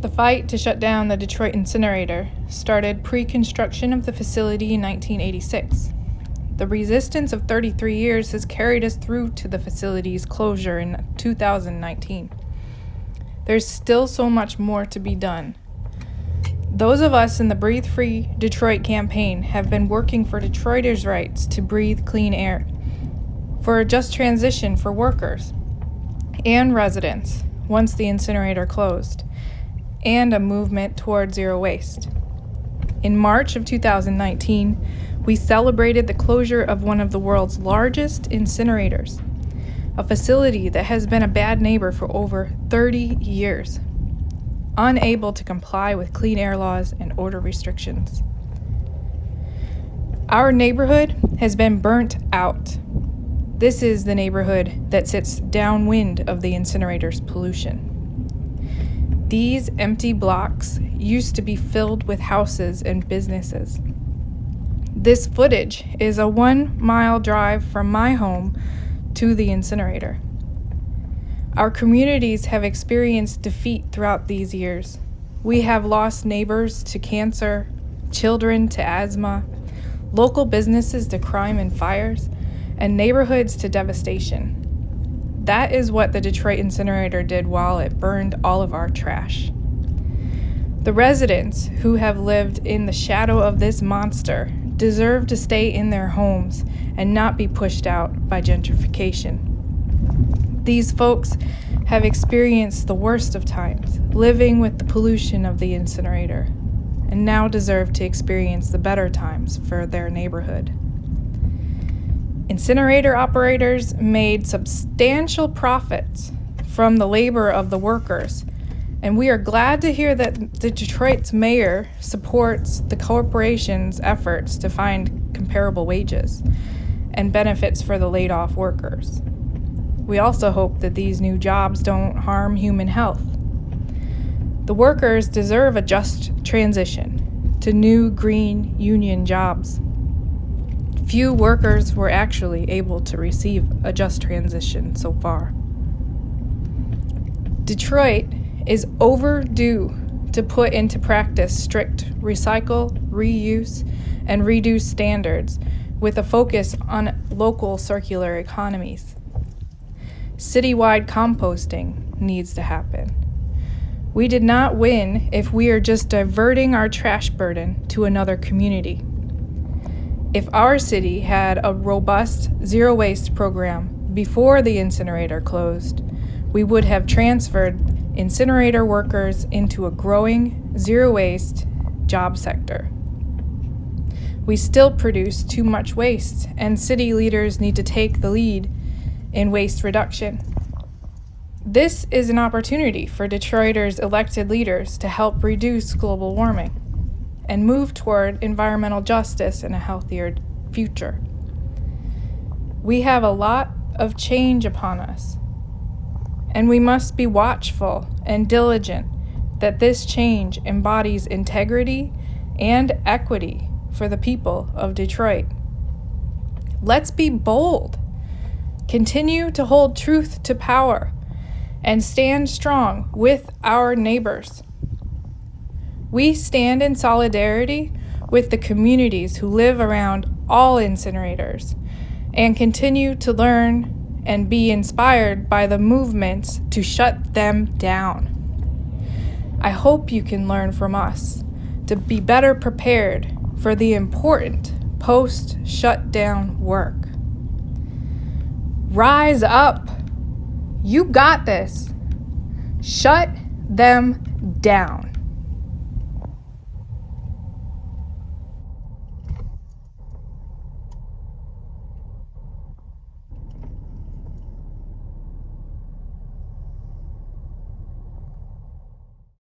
The fight to shut down the Detroit incinerator started pre-construction of the facility in 1986. The resistance of 33 years has carried us through to the facility's closure in 2019. There's still so much more to be done. Those of us in the Breathe Free Detroit campaign have been working for Detroiters' rights to breathe clean air, for a just transition for workers and residents once the incinerator closed, and a movement toward zero waste. In March of 2019, we celebrated the closure of one of the world's largest incinerators, a facility that has been a bad neighbor for over 30 years, unable to comply with clean air laws and odor restrictions. Our neighborhood has been burnt out. This is the neighborhood that sits downwind of the incinerator's pollution. These empty blocks used to be filled with houses and businesses. This footage is a 1-mile drive from my home to the incinerator. Our communities have experienced defeat throughout these years. We have lost neighbors to cancer, children to asthma, local businesses to crime and fires, and neighborhoods to devastation. That is what the Detroit incinerator did while it burned all of our trash. The residents who have lived in the shadow of this monster deserve to stay in their homes and not be pushed out by gentrification. These folks have experienced the worst of times, living with the pollution of the incinerator, and now deserve to experience the better times for their neighborhood. Incinerator operators made substantial profits from the labor of the workers, and we are glad to hear that the Detroit's mayor supports the corporation's efforts to find comparable wages and benefits for the laid-off workers. We also hope that these new jobs don't harm human health. The workers deserve a just transition to new green union jobs. Few workers were actually able to receive a just transition so far. Detroit is overdue to put into practice strict recycle, reuse, and reduce standards with a focus on local circular economies. Citywide composting needs to happen. We did not win if we are just diverting our trash burden to another community. If our city had a robust zero waste program before the incinerator closed, we would have transferred incinerator workers into a growing zero waste job sector. We still produce too much waste, and city leaders need to take the lead in waste reduction. This is an opportunity for Detroiters' elected leaders to help reduce global warming and move toward environmental justice and a healthier future. We have a lot of change upon us, and we must be watchful and diligent that this change embodies integrity and equity for the people of Detroit. Let's be bold, continue to hold truth to power, and stand strong with our neighbors. We stand in solidarity with the communities who live around all incinerators and continue to learn and be inspired by the movements to shut them down. I hope you can learn from us to be better prepared for the important post-shutdown work. Rise up. You got this. Shut them down.